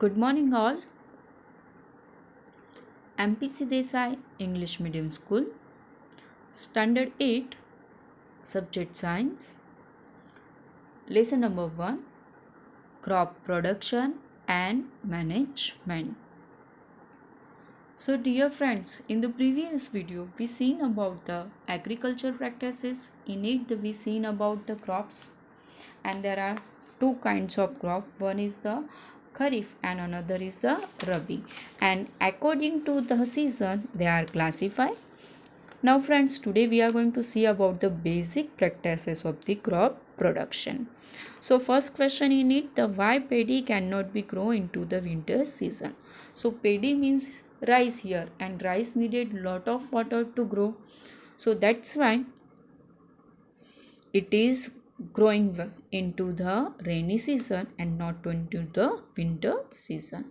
Good morning, all. MPC Desai English Medium School, Standard 8, Subject Science, Lesson number 1, Crop Production and Management. So, dear friends, in the previous video, we seen about the agriculture practices. In it, we seen about the crops, and there are two kinds of crop. One is the Kharif and another is the Rabi. And according to the season, they are classified. Now friends, today we are going to see about the basic practices of the crop production. So first question in it, the why paddy cannot be grown into the winter season. So paddy means rice here, and rice needed lot of water to grow. So that's why it is growing into the rainy season and not into the winter season.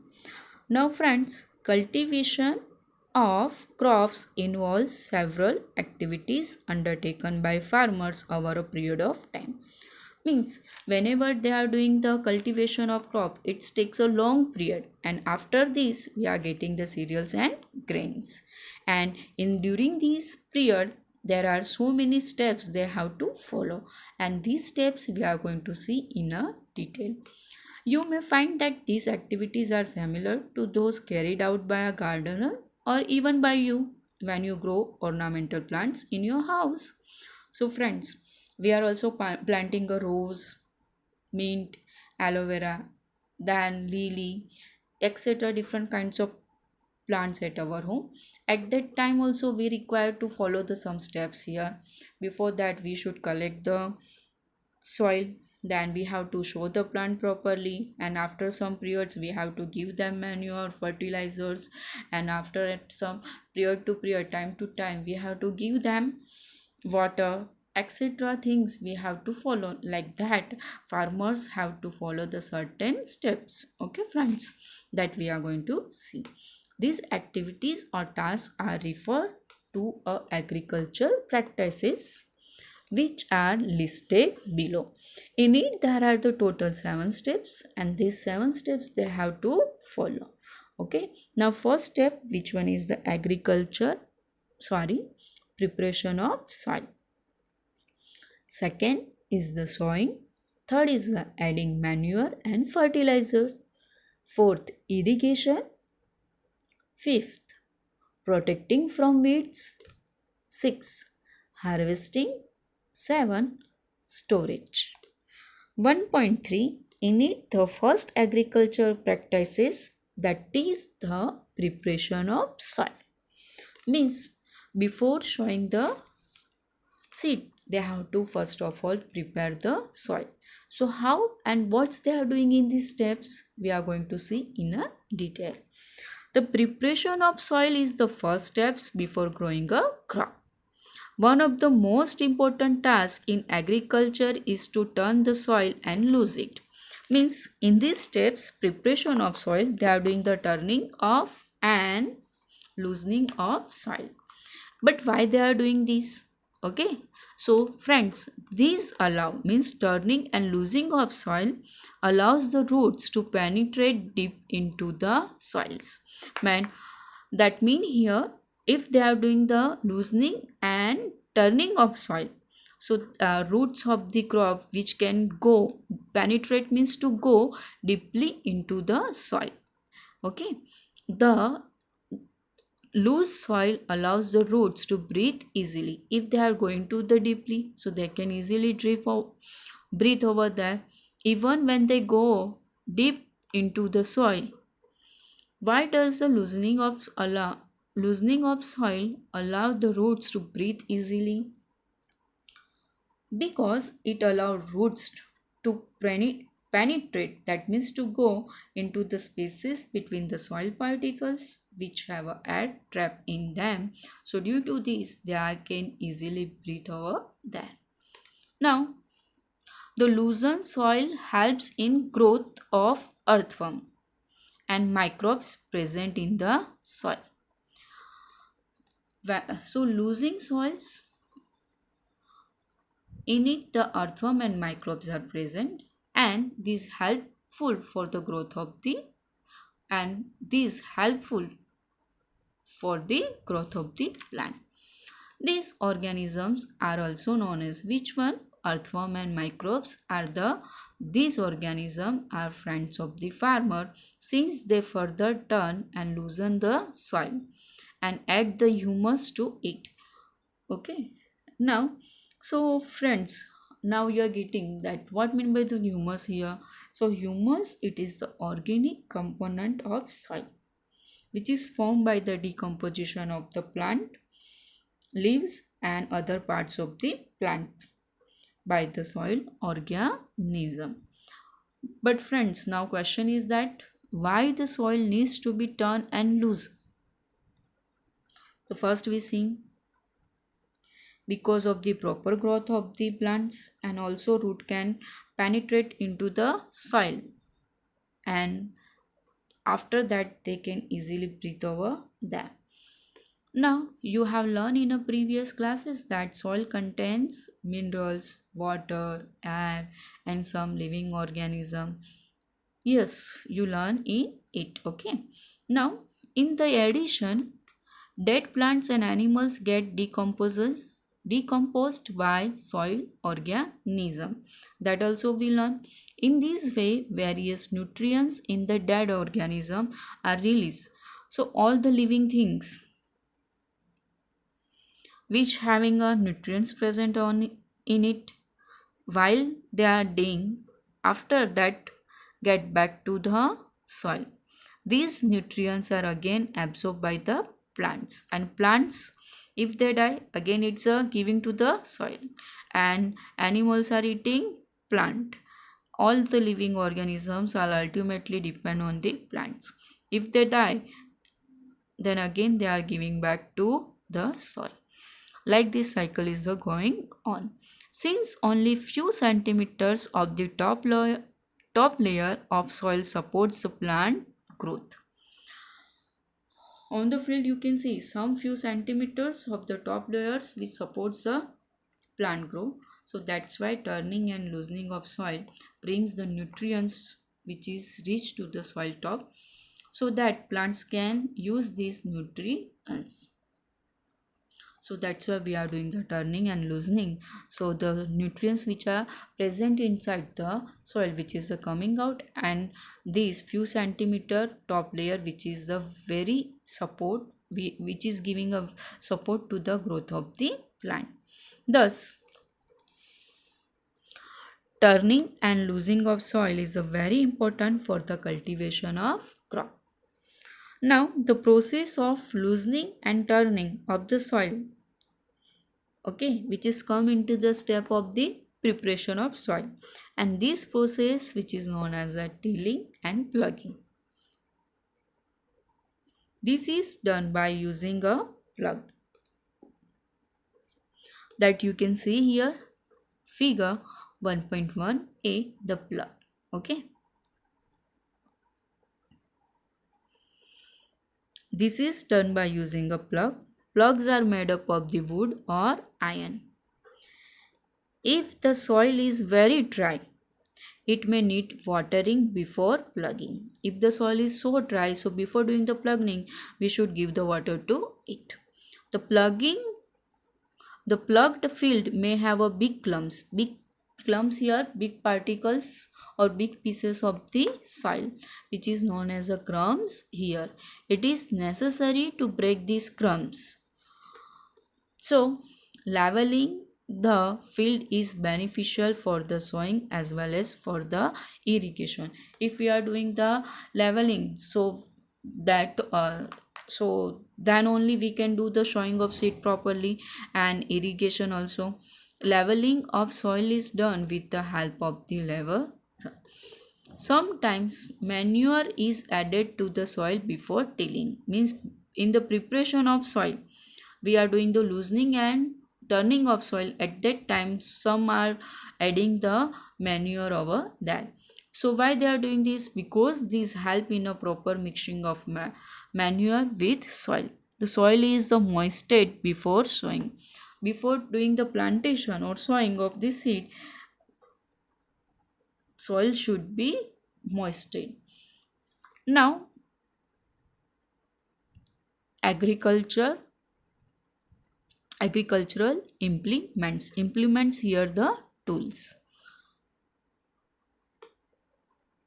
Now friends, cultivation of crops involves several activities undertaken by farmers over a period of time. Means whenever they are doing the cultivation of crop, it takes a long period, and after this we are getting the cereals and grains. And in during this period there are so many steps they have to follow, and these steps we are going to see in a detail. You may find that these activities are similar to those carried out by a gardener or even by you when you grow ornamental plants in your house. So, friends, we are also planting a rose, mint, aloe vera, then lily, etc. different kinds of plants at our home. At that time also we require to follow the some steps here. Before that we should collect the soil, then we have to show the plant properly, and after some periods we have to give them manure fertilizers, and after at some period to period time to time we have to give them water, etc. things we have to follow. Like that farmers have to follow the certain steps. Okay friends, that we are going to see. These activities or tasks are referred to agriculture practices which are listed below. In it, there are the total 7 steps, and these 7 steps they have to follow. Okay. Now, first step, which one is the preparation of soil. Second is the sowing. Third is the adding manure and fertilizer. Fourth, irrigation. Fifth, protecting from weeds. 6. Harvesting. 7. Storage. 1.3. In it, the first agriculture practices, that is the preparation of soil. Means before sowing the seed, they have to first of all prepare the soil. So how and what they are doing in these steps, we are going to see in a detail. The preparation of soil is the first steps before growing a crop. One of the most important tasks in agriculture is to turn the soil and lose it. Means in these steps, preparation of soil, they are doing the turning of and loosening of soil. But why they are doing this? Okay. So friends, these allow, means turning and losing of soil allows the roots to penetrate deep into the soils. Man, that mean here, if they are doing the loosening and turning of soil, so roots of the crop which can go penetrate means to go deeply into the soil. Okay, the loose soil allows the roots to breathe easily. If they are going to the deeply, so they can easily breathe over there. Even when they go deep into the soil, why does the loosening of soil allow the roots to breathe easily? Because it allows roots to penetrate, that means to go into the spaces between the soil particles which have a air trap in them. So due to this, they can easily breathe over there. Now, the loosened soil helps in growth of earthworm and microbes present in the soil. So losing soils, in it the earthworm and microbes are present, and this helpful for the growth of the and this helpful for the growth of the plant. These organisms are also known as which one? Earthworm and microbes are these organisms are friends of the farmer since they further turn and loosen the soil and add the humus to it. Okay. Now, so friends, now you are getting that what mean by the humus here. So humus, it is the organic component of soil which is formed by the decomposition of the plant leaves and other parts of the plant by the soil organism. But friends, now question is that why the soil needs to be turned and loose. So first we see because of the proper growth of the plants and also root can penetrate into the soil, and after that they can easily breathe over them. Now, you have learned in a previous classes that soil contains minerals, water, air, and some living organism. Yes, you learn in it. Okay. Now, in the addition, dead plants and animals get decomposed by soil organism. That also we learn. In this way, various nutrients in the dead organism are released. So all the living things which having a nutrients present on in it while they are dying, after that get back to the soil. These nutrients are again absorbed by the plants, and plants, if they die again, it's a giving to the soil, and animals are eating plant. All the living organisms are ultimately depend on the plants. If they die, then again they are giving back to the soil. Like this cycle is going on. Since only few centimeters of the top layer of soil supports the plant growth. On the field you can see some few centimeters of the top layers which supports the plant growth. So that's why turning and loosening of soil brings the nutrients which is rich to the soil top, so that plants can use these nutrients. So that's why we are doing the turning and loosening. So the nutrients which are present inside the soil which is the coming out, and these few centimeter top layer which is the very support which is giving a support to the growth of the plant. Thus turning and loosening of soil is very important for the cultivation of crop. Now the process of loosening and turning of the soil, okay, which is come into the step of the preparation of soil, and this process which is known as a tilling and plugging. This is done by using a plug that you can see here, figure 1.1a, the plug. Okay, this is done by using a plug. Plugs are made up of the wood or iron. If the soil is very dry, it may need watering before plugging. If the soil is so dry, so before doing the plugging, we should give the water to it. The plugged field may have a big clumps here, big particles or big pieces of the soil, which is known as a crumbs here. It is necessary to break these crumbs. So, leveling the field is beneficial for the sowing as well as for the irrigation. If we are doing the leveling, so that so then only we can do the sowing of seed properly and irrigation also. Leveling of soil is done with the help of the lever. Sometimes manure is added to the soil before tilling. Means in the preparation of soil, we are doing the loosening and turning of soil. At that time, some are adding the manure over there. So why they are doing this? Because these help in a proper mixing of manure with soil. The soil is the moisted before sowing. Before doing the plantation or sowing of the seed, soil should be moistened. Now agriculture, agricultural implements. Implements here the tools.